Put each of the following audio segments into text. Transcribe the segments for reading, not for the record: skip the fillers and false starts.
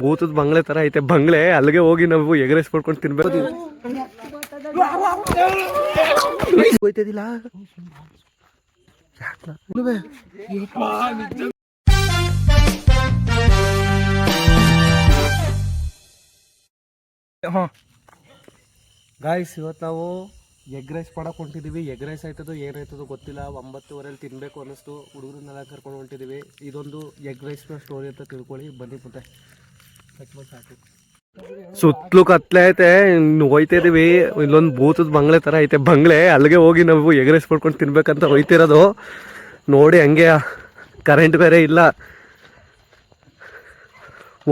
ಭೂತದ ಬಂಗ್ಲೆ ತರ ಐತೆ ಬಂಗ್ಲೆ, ಅಲ್ಲಿಗೆ ಹೋಗಿ ನಾವು ಎಗ್ ರೈಸ್ ಮಾಡ್ಕೊಂಡು ತಿನ್ಬೇಕು. ಹೋಯ್ತದಿಲ್ಲ ಗಾಯ್ಸ್, ಇವತ್ತು ನಾವು ಎಗ್ ರೈಸ್ ಮಾಡಕ್ಕೆ ಹೊಂಟಿದ್ದೀವಿ. ಎಗ್ ರೈಸ್ ಆಯ್ತದೋ ಏನಾಯ್ತದೋ ಗೊತ್ತಿಲ್ಲ. 9:30 ತಿನ್ನಬೇಕು ಅನ್ನಿಸ್ತು. ಹುಡುಗರನ್ನೆಲ್ಲ ಕರ್ಕೊಂಡು ಹೊಂಟಿದ್ದೀವಿ. ಇದೊಂದು ಎಗ್ ರೈಸ್ನ ಸ್ಟೋರಿ ಅಂತ ತಿಳ್ಕೊಳ್ಳಿ. ಬನ್ನಿ ಮತ್ತೆ ಸುತ್ತಲೂ ಕತ್ಲೆ ಐತೆ, ಹೋಯ್ತಿದ್ದೀವಿ. ಇಲ್ಲೊಂದು ಭೂತದ ಬಂಗ್ಲೆ ಥರ ಐತೆ ಬಂಗ್ಲೆ, ಅಲ್ಲಿಗೆ ಹೋಗಿ ನಾವು ಎಗ್ ರೈಸ್ ಮಾಡ್ಕೊಂಡು ತಿನ್ಬೇಕಂತ ಹೋಯ್ತಿರೋದು. ನೋಡಿ ಹಂಗೆ ಕರೆಂಟ್ ಬೇರೆ ಇಲ್ಲ.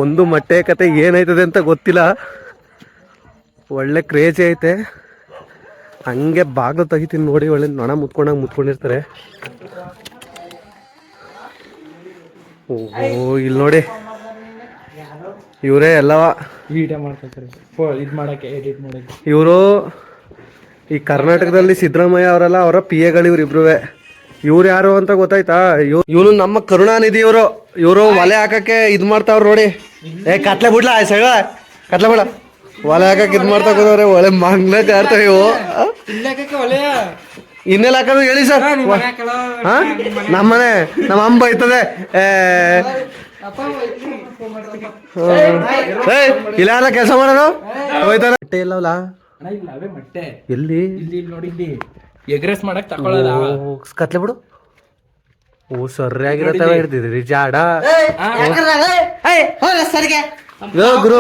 ಒಂದು ಮೊಟ್ಟೆ ಕತೆ ಏನಾಯ್ತದೆ ಅಂತ ಗೊತ್ತಿಲ್ಲ. ಒಳ್ಳೆ ಕ್ರೇಜಿ ಐತೆ. ಹಂಗೆ ಬಾಗಿಲು ತೆಗಿತೀನಿ ನೋಡಿ, ಒಳ್ಳೆ ನೊಣ ಮುತ್ಕೊಂಡಿರ್ತಾರೆ. ಓಹೋ, ಇಲ್ಲಿ ನೋಡಿ ಇವರೇ ಎಲ್ಲವ ಇವರು ಈ ಕರ್ನಾಟಕದಲ್ಲಿ ಸಿದ್ದರಾಮಯ್ಯ ಅವರೆಲ್ಲ ಅವರ ಪಿ ಎಗಳು ಇವ್ರಿಬ್ರು. ಇವ್ರು ಯಾರು ಅಂತ ಗೊತ್ತಾಯ್ತಾ? ಇವನು ನಮ್ಮ ಕರುಣಾನಿಧಿ. ಇವರು ಒಲೆ ಹಾಕಕ್ಕೆ ಇದು ಮಾಡ್ತಾವ್ರು ನೋಡಿ. ಕತ್ಲೆ ಬಿಡ್ಲಾ ಸೈಡ, ಕತ್ಲೆ ಬಿಡ, ಒಲೆ ಹಾಕಕ್ಕೆ ಇದು ಮಾಡ್ತಾ ಕೂತವ್ರೆ. ಒಳ್ಳೆ ಮಂಗ್ಲಕ್ಕೆ ಆಡ್ತಾವೆ ಇವು. ಇನ್ನೆಲ್ಲ ಹಾಕೋದು ಹೇಳಿ ಸರ್. ಹಾ, ನಮ್ಮನೆ ನಮ್ಮ ಅಮ್ಮ ಬೈತದೆ. ಇಲ್ಲ ಕೆಲಸ ಮಾಡೋದು ಹೋಯ್ತಾರ. ಮೊಟ್ಟೆ ಇಲ್ಲವಲ್ಲ ಎಲ್ಲಿ ನೋಡಿದ್ದಿ ಎಗ್ ರೈಸ್ ಮಾಡಕ್ ತಕೊಳ್ಳೋದ. ಕತ್ಲೆ ಬಿಡು. ಓ ಸರಿಯಾಗಿರತ್ತವ ಹಿಡ್ದಿದ್ರಿ ಜಾಡ. ಗುರು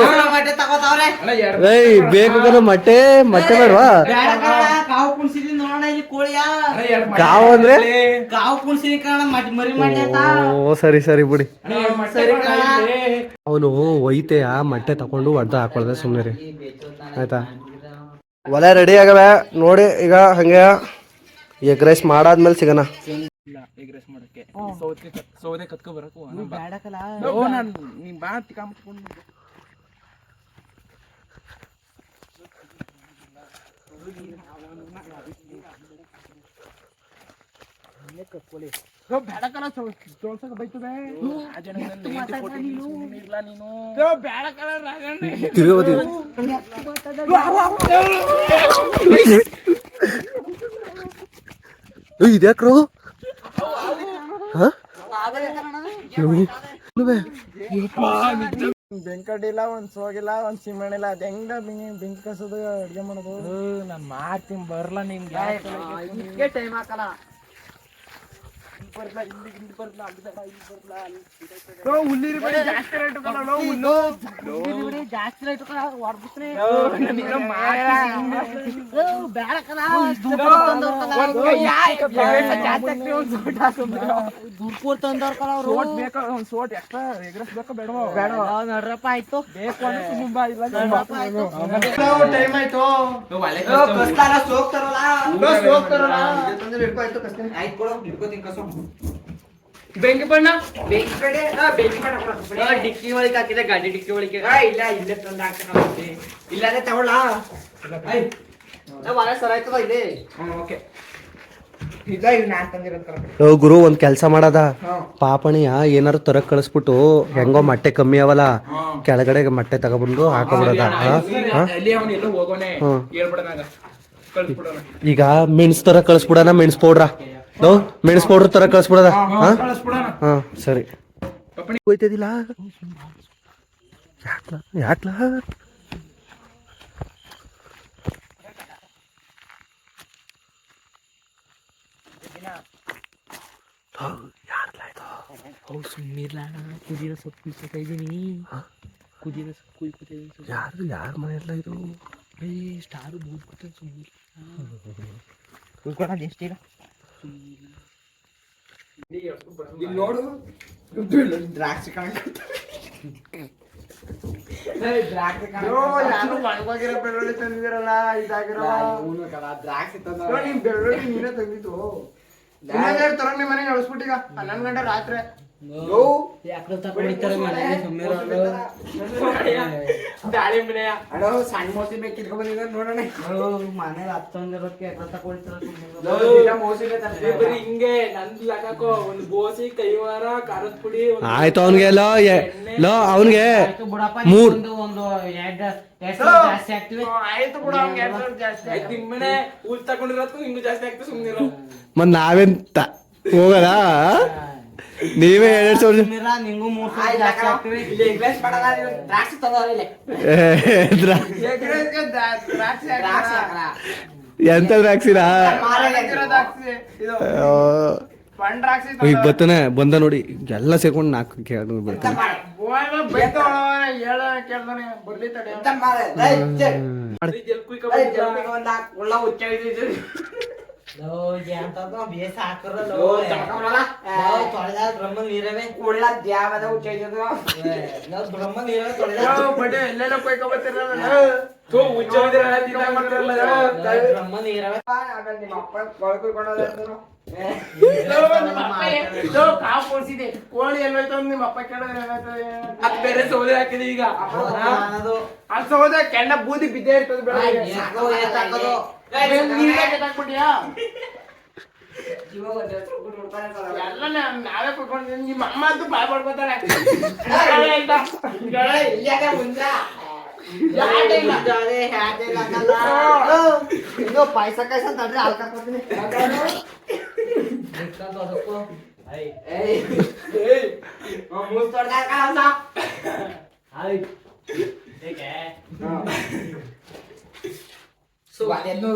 ಬೇಕು ಮೊಟ್ಟೆ ಮೊಟ್ಟೆ ಬೇಡವಾ? ಕಾವು ಅಂದ್ರೆ ಓ ಸರಿ ಸರಿ ಬಿಡಿ. ಅವನು ಒಯ್ತೆ ಆ ಮೊಟ್ಟೆ ತಕೊಂಡು ಹೊಡ್ದ ಹಾಕೊಳ್ದೆ ಸುಮ್ಮನೆ ರೀ, ಆಯ್ತಾ? ಒಲೆ ರೆಡಿ ಆಗವೆ ನೋಡಿ. ಈಗ ಹಂಗೆ ಎಗ್ ರೈಸ್ ಮಾಡಾದ್ಮೇಲೆ ಸಿಗೋಣ. ಎಗ್ ರೈಸ್ ಮಾಡಕ್ಕೆ ಸೌದೆ ಕತ್ಕೊ ಬರಕು ನೀನ್ ಬಾ ತಿಕ್ಕಾಮ್ಕೊಂಡು. ಬೇಡಕಲ್ಲ ಜೋಳ್ಸಕ ಬೈತದೆ. ಇದ್ಯಾಕ್ರು ಬೆಂಕಡಿಲ್ಲ, ಒಂದ್ ಸೋಗಿಲ್ಲ, ಒಂದ್ ಸಿಮೆಂಟ್ ಇಲ್ಲ. ಅದ ಹೆಂಗ ಬೆಂಕಿ ಕಸೋದು ಅಡ್ಗೆ ಮಾಡೋದು? ನಾನ್ ಮಾಡ್ತೀನಿ, ಬರ್ಲಾ ನಿಮ್ಗೆ ಟೈಮ್ ಹಾಕಲ್ಲ. ಜಾಸ್ತಿ ರೇಟ್ ಹೊಡ್ಬಿಟ್ರೆ ಸೋಟ್ ಎಕ್ಸ್ಟ್ರಾ ಎಗ್ರೆಸ್ ಬೇಕ ಬೇಡವಾ? ನಡ್ರಪ್ಪ ಆಯ್ತು. ಬೇಕು ಅಂದ್ರೆ ತುಂಬಾ ಇಲ್ಲ. ಟೈಮ್ ಆಯ್ತು. ಬೆಂಕಿ ಬಣ್ಣ ಡಿಕ್ಕಿ ಒಳಗೆ ಹಾಕಿದೆ, ಗಾಡಿ ಡಿಕ್ಕಿ ಒಳಗೆ. ಇಲ್ಲ ಇಲ್ಲೇ ತಂದು ಹಾಕ್ತಾರೆ. ಇಲ್ಲೇ ತಗೊಳ್ಳ ಸರ ಆಯ್ತದ ಇದೆ. ಓಕೆ ಗುರು ಒಂದ್ ಕೆಲ್ಸ ಮಾಡದ, ಪಾಪಣಿಯ ಏನಾರು ತರಕ್ ಕಳಿಸ್ಬಿಟ್ಟು ಹೆಂಗೋ ಮೊಟ್ಟೆ ಕಮ್ಮಿ ಅವಲ್ಲ, ಕೆಳಗಡೆ ಮೊಟ್ಟೆ ತಗೊಬಂದು ಹಾಕಬಿಡದ. ಈಗ ಮೆಣಸ್ ತರ ಕಳಿಸ್ಬಿಡಣ, ಮೆಣಸ್ ಪೌಡ್ರ ಮೆಣಸ್ ಪೌಡ್ರ್ ತರ ಕಳಿಸ್ಬಿಡದ. ಹಾ ಸರಿ. ಹೋಯ್ತದಿಲ್ಲ ಯಾಕ್ಲಾ ಕುದಿರೋ ಸೊಪ್ಪು ಕುದಿಸ್ತಾ ಇದ್ದೀನಿ. ಕುದಿರೋ ಸೊಪ್ಪು ಯಾರ ಮನೆಯಲ್ಲ ಇದು? ಸ್ಟಾರು ಬೂದ್ ಕೂತ ಸುಮ್ಮನೆ ಎಷ್ಟೀಗ ನೋಡು. ದ್ರಾಕ್ಷಿ ಬೆಳ್ಳುಳ್ಳಿ ತಂದಿದಿರಲ್ಲ, ಇದಾಗಿರೋ ದ್ರಾಕ್ಷಿ ತಂದ ಬೆಳ್ಳುಳ್ಳಿ ನೀನೇ ತಂದಿತ್ತು. ತರ ನಿಮ್ಮ ಮನೆಗೆ ಅಳಿಸ್ಬಿಟ್ಟೀಗ 11 ಗಂಟೆ ರಾತ್ರಿ. ಅಣ್ಣ ಸಣ್ಣ ಮೋಸಿ ಬೇಕಿದ್ಕೊ ಬಂದಿದ್ದ ನೋಡೋಣ ಮನೇಲಿ ಹತ್ತೊಂದಿರೋಕ್ಕೆ ಹಿಂಗೆ ನಂದ್ ಲಗಾಕೋ ಒಂದ್ ಬೋಸಿ ಕೈವಾರ ಖಾರದ ಪುಡಿ ಆಯ್ತು ಅವನ್ಗೆ ಲೋ ಅವನ್ಗೆ ಮೂರ್ ಒಂದು ಜಾಸ್ತಿ ಆಗ್ತಿವಿ. ಆಯ್ತು ಬಿಡು ಅವ್ನಿಗೆ ಜಾಸ್ತಿ ಆಯ್ತು ನಿಮ್ಮನೆ ಊರ್ ತಗೊಂಡಿರೋದು ಹಿಂಗು ಜಾಸ್ತಿ ಆಗ್ತದೆ ಸುಮ್ನಿರೋ ಮತ್ ನಾವೆಂತ ಹೋಗಲ್ಲ ನೀವೇ 2 ಸುಮ್ನಿರ, ನಿಂಗೂ 3 ಸಾವಿರ ಜಾಸ್ತಿ ಆಗ್ತಿವಿ. ದ್ರಾಕ್ಷಿ ತಗೋರಿಲ್ಲ ಎಂತ ದ್ರಾಕ್ಷಿನ ಈಗ ಬತ್ತನೆ ಬಂದ ನೋಡಿ ಎಲ್ಲ ಸೇರ್ಕೊಂಡು 4 ಕೇಳ ಬರ್ತಾನೆ ಬೇಸ ಹಾಕರಲ್ಲ ಬ್ರಹ್ಮ ನೀರವೇ ಬ್ರಹ್ಮ ನೀರವೇ ಬ್ರಹ್ಮ ನೀರವೇ ಕೋಳಿ ಎಲ್ಲೋಯ್ತು ನಿಮ್ಮ ಅಪ್ಪ ಕೇಳಿದ್ರೆ ಅದು ಬೇರೆ ಸೌದೆ ಹಾಕಿದೆ ಈಗ ಅದು ಸೌದೆ ಕೆಂಡ ಬೂದಿ ಬಿದ್ದೇ ಇರ್ತದೆ ಹಾಕ್ಬಿಟ್ಟಿಯಾ ಎಲ್ಲ ನಾವೇ ಕುತ್ಕೊಂಡಿದ್ದೀನಿ ನಿಮ್ಮ ಅಮ್ಮ ಅಂತೂ ಬಾಯ್ ಮಾಡ್ಕೋತಾರೆ ಪಾಯಸ ಕಾಯ್ಸ ತಡ್ರಿ ಹಾಲ್ ಕರ್ಕೊತೀನಿ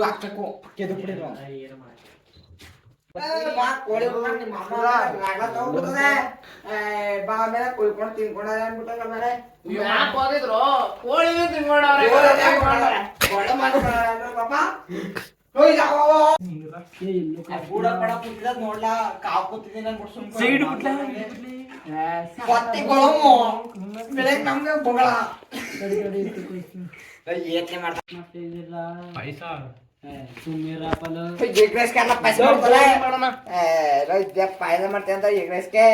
ಹಾಕ್ಬೇಕು ಕೆದು ಬಿಡಿರೋ ಕೋಳಿ ಬಾ ಮೇಲೆ ಕುಯ್ಕೊಂಡು ತಿನ್ಕೊಂಡ್ರೆ ಅನ್ಬಿಟ್ಟು ಮೇಲೆ ಯಾಕೆ ಹೋಗಿದ್ರು ಕೋಳಿನೂ ತಿನ್ಕೊಂಡವ್ರೆ ಪಾಪ ನೋಡ್ಲಾ ಕಾವು ಕೂತಿದ್ದೀನಿ ನಮ್ಗೆ ಬೊಗಳ ಏತ್ನೆ ಪಾಯಸ ಮಾಡ್ತೇವೆ ಅಂತ ಎಗ್ ರೈಸ್ಗೆ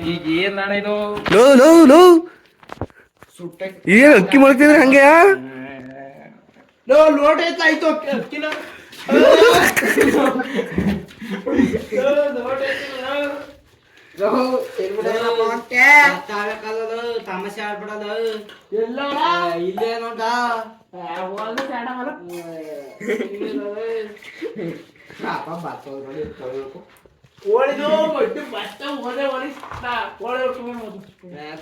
ಈಗ ಏನ್ ನಾಣ ಇದು ಏನ್ ಅಕ್ಕಿ ಮಾಡ್ತಿದ್ರೆ ಹಂಗೆ ಲೋಟ ಆಯ್ತು ಅಕ್ಕಿನ ತಮಾಷೆ ಆಡ್ಬಿಡೋದು ಎಲ್ಲ ಇಲ್ಲೇ ನೋಡ ಕೋಳಿದು ಒಟ್ಟು ಭತ್ತ ಹೋದೆ ಕೋಳಿ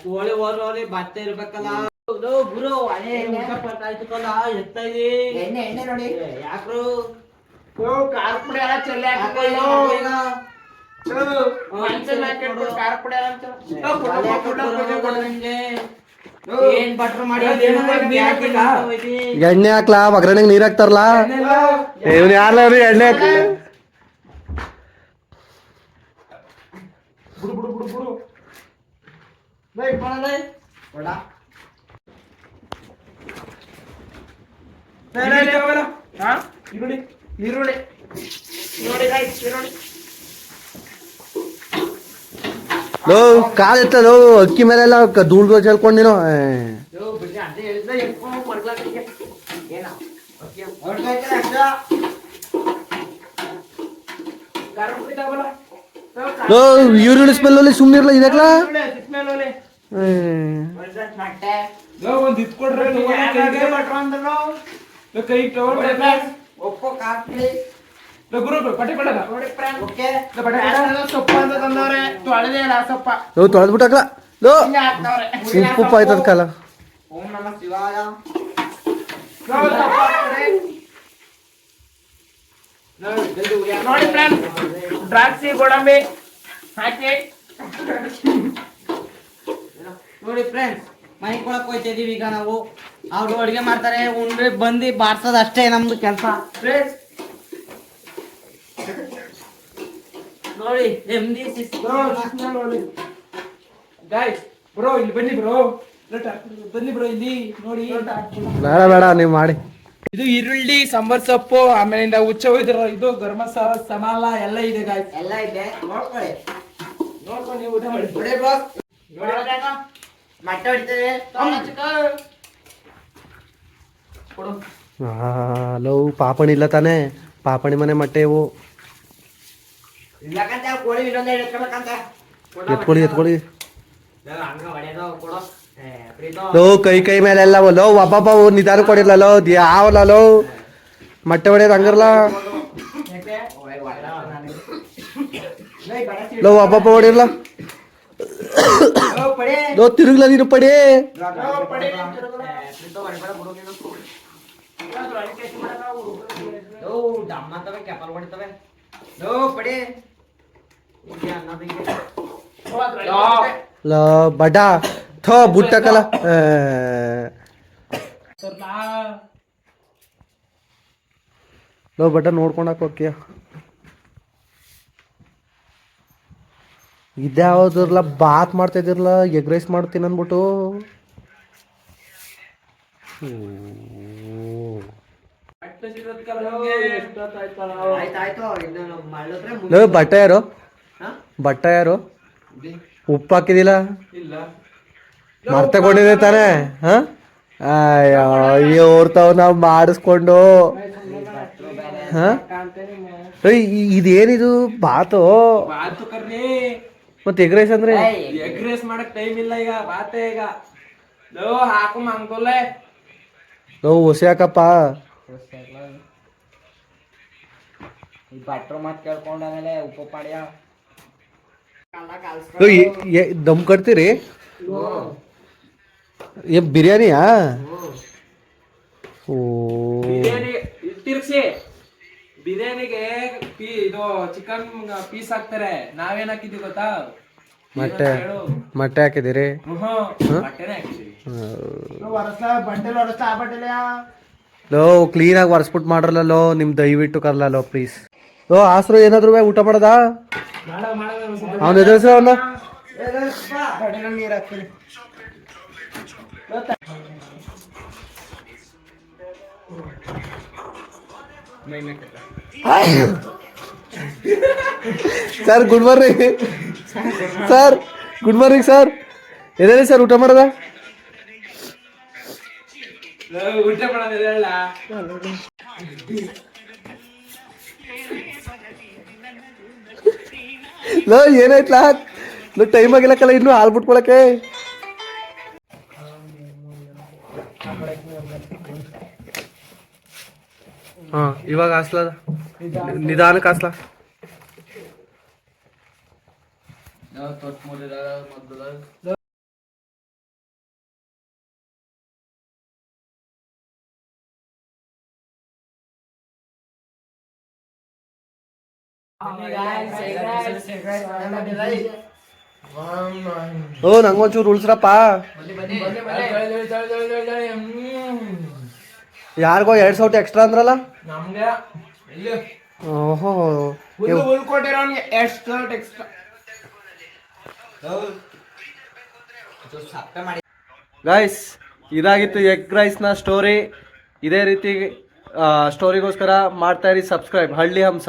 ಕೋಳಿ ಹೋದ್ರೆ ಭತ್ತ ಇರ್ಬೇಕಲ್ಲ ಗುರು ಎತ್ತ ಎಣ್ಣೆ ಎಣ್ಣೆ ನೋಡಿ ಯಾಕ್ರು ಖಾರ ಪುಡಿ ಎಲ್ಲ ಚೆಲ್ಲಿ ಹಾಕಿಕೊಳ್ಳೋ ಏನ್ ಬಟ್ರು ಮಾಡಿ ಎಣ್ಣೆ ಹಾಕ್ಲಾ ಒಗ್ಗರಣೆಗೆ ನೀರ್ ಹಾಕ್ತಾರಲ್ಲ ಇವ್ನು ಯಾರಲ್ಲ ಎಣ್ಣೆ ಹಾಕ ಈರುಳ್ಳಿ ಲೋ ಕಾಲ್ ಎತ್ತ ಲೋ ಅಕ್ಕಿ ಮೇಲೆಲ್ಲ ಧೂಳು ಚೆಲ್ಕೊಂಡು ನೀನು ಲೋ ಈರುಳ್ಳಿ ಸ್ಮೆಲ್ ಸುಮ್ಮನಿರ್ಲ ಇದಕ್ಲ ಒಂದ್ ಇಟ್ಕೊಡ್ರಿ ಕೈ ಒಪ್ಪು ಕಾಫಿ ಗುರು ಪಟ್ಟಿ ಕೊಡಲ್ಲ ಸೊಪ್ಪ ಅಂತ ತಂದವ್ರೆ ತೊಳೆದೇ ಇಲ್ಲ ಸೊಪ್ಪ ಲೋ ತೊಳೆದ್ಬಿಟ್ಟಾಕ್ಲ ಲೋ ಹಿಂಗೆ ಹಾಕ್ತವ್ರೆ ಉಪ್ಪು ಆಯ್ತದ ಕಾಲ ಓಂ ನಮಃ ಶಿವಾಯ ನೋಡಿ ಫ್ರೆಂಡ್ ದ್ರಾಕ್ಷಿ ಗೋಡಂಬಿ ಹಾಕಿ ನೋಡಿ ಫ್ರೆಂಡ್ಸ್ ಮನೆಗೆ ಕೊಳಕ್ ಹೋಯ್ತಿದೀವಿ ಈಗ ನಾವು ಅವ್ರು ಅಡುಗೆ ಮಾಡ್ತಾರೆ ಉಂಡ್ರೆ ಬಂದು ಬಾರ್ಸೋದು ಅಷ್ಟೇ ನಮ್ದು ಕೆಲಸ ಫ್ರೆಂಡ್ಸ್ ನೋಡಿ ಎಮ್ದಿ ಗೈಸ್ ಬ್ರೋ ಇಲ್ಲಿ ಬನ್ನಿ ಬ್ರೋ ಬನ್ನಿ ಬ್ರೋ ಇಲ್ಲಿ ನೋಡಿ ಬೇಡ ಬೇಡ ನೀವು ಮಾಡಿ ಇದು ಈರುಳ್ಳಿ ಸಾಂಬಾರ್ ಸೊಪ್ಪು ಆಮೇಲಿಂದ ಹುಚ್ಚ ಹೋಯ್ದಿರೋ ಇದು ಗರಂ ಮಸಾಲ ಸಮಾಲ ಎಲ್ಲ ಇದೆ ಗಾಯ್ಸ್. ಎಲ್ಲ ಇದೆ ನೋಡ್ಕೊಳ್ಳಿ. ನೋಡ್ಕೊಂಡು ನೀವು ಊಟ ಮಾಡಿ. ನೋಡಿ ಬಾಸ್, ಮೊಟ್ಟೆ ಹೊಡಿತೇವೆ. ಕೊಡು. ಹಲೋ ಪಾಪಣಿ ಇಲ್ಲ ತಾನೇ, ಪಾಪಣಿ ಮನೆ ಮೊಟ್ಟೆ ಇವು. ಇಲ್ಲಕಂತ ಕೋಳಿ ಇನ್ನೊಂದು ಎತ್ಕೊಬೇಕಂತ. ಎತ್ಕೊಳ್ಳಿ ಹಂಗ ಹೊಡೆಯೋದು ಕೊಡು. ಲೋ ಕೈ ಮೇಲೆ ಎಲ್ಲ ಲೋ ಒಬ್ಬ ನಿಧಾನ ಕೊಡಿಲ್ಲ ಲೋ ಯಾವಲ್ಲ ಲೋ ಮೊಟ್ಟೆ ಹೊಡೆಯೋದು ಹಂಗಿರಲ್ಲ ಲೋ ಒಬ್ಬ ಹೊಡಿರ್ಲ ಲೋ ತಿರುಗ್ಲ ನೀನು ಪಡಿ. ಕೆಪಲ್ ಹೊಡಿತವೆ. ಪಡಿ ಲೋ ಬಡ ಥೋ ಬುಟ್ಟಕಲ್ಲ ಲೋ ಬಡ ನೋಡ್ಕೊಂಡಾಕ ಹೋಗ್ಯ ಇದ್ಯಾವ್ದಿರ್ಲ ಬಾತ್ ಮಾಡ್ತಾ ಇದಿರ್ಲ ಎಗ್ ರೈಸ್ ಮಾಡ್ತೀನಿ ಅಂದ್ಬಿಟ್ಟು. ಲೋ ಬಟ್ಟೆ ಯಾರು ಉಪ್ಪು ಹಾಕಿದಿಲ್ಲ ಮರ್ತಕೊಂಡಿದೆ ತಾನೇ. ಅಯ್ಯೋ ಓರ್ತಾವ್ ನಾವ್ ಮಾಡಿಸ್ಕೊಂಡು. ಇದೇನಿದು ಬಾತು ಮತ್ತೆ ಎಗ್ ರೈಸ್ ಅಂದ್ರೆ ಎಗ್ ರೈಸ್ ಮಾಡಕ್ ಟೈಮ್ ಇಲ್ಲ ಈಗ, ಬಾತೆ ಈಗ ಹಾಕು ಮಂಗೋಲೆ ಹೊಸಿ ಹಾಕಪ್ಪ. ಭಟ್ರು ಮಾತ್ ಕೇಳ್ಕೊಂಡಾಮೇಲೆ ಉಪ್ಪು ಪಾಡ್ಯ ದಮ್ ಕಟ್ತೀರಿ ಬಿರಿಯಾನಿಯಾ? ಓ ಬಿರಿಯಾನಿ ತಿರ್ಗ್ಸಿ ಬಿರಿಯಾನಿಗೆ ಇದು ಚಿಕನ್ ಪೀಸ್ ಹಾಕ್ತಾರೆ. ನಾವೇನ್ ಹಾಕಿದೀವಿ ಗೊತ್ತಾ? ಮೊಟ್ಟೆ ಹಾಕಿದಿರಿ? ಬಟ್ಟೆನೇ ಹಾಕಿದೀವಿ. ಲೋ ಕ್ಲೀನ್ ಆಗಿ ಒರೆಸ್ಬಿಟ್ಟು ಮಾಡ್ರಲ್ಲ ಲೋ, ನಿಮ್ ದಯವಿಟ್ಟು ಕರ್ಲ ಲೋ ಪ್ಲೀಸ್. ಲೋ ಆಸರು ಏನಾದ್ರು ಊಟ ಮಾಡದ ಅವನ ಎದುರಿಸ ಅವನ. ನೀರ್ ಹಾಕ್ತೀನಿ. Sir good morning sir. Good morning sir. ಎದೇಳಿ ಸರ್ ಊಟ ಮಾಡದ? ಊಟ ಮಾಡೋದಿಲ್ಲ. ಲೋ ಏನಾಯ್ತಲ್ಲ ಲೋ ಟೈಮ್ ಆಗಿಲ್ಲಕ್ಕಲ್ಲ ಇನ್ನು ಹಾಲು ಬಿಟ್ಕೊಳಕ್ಕೆ. ಹಾ ಇವಾಗ ಹಾಸ್ಲ ನಿಧಾನಕ್ಕೆ ಹಾಸ್ಲ. ಓ ನಂಗೊಂಚೂರು ಉಳ್ಸ್ರಪ್ಪ. ಯಾರಿಗೋ 2 ಸೌಟ್ ಎಕ್ಸ್ಟ್ರಾ ಅಂದ್ರಲ್ಲ ನಮ್ಗೆ. ಓಹೋ ಉಳ್ಕೊಟ್ಟಿರೋನ್ಗೆ ಎಷ್ಟು ಎಕ್ಸ್ಟ್ರಾ. ಗೈಸ್ ಇದಾಗಿತ್ತು ಎಗ್ ರೈಸ್ನ ಸ್ಟೋರಿ. ಇದೇ ರೀತಿ ಸ್ಟೋರಿಗೋಸ್ಕರ ಮಾಡ್ತಾ ಇರಿ ಸಬ್ಸ್ಕ್ರೈಬ್. ಹಳ್ಳಿ ಹಂಸ.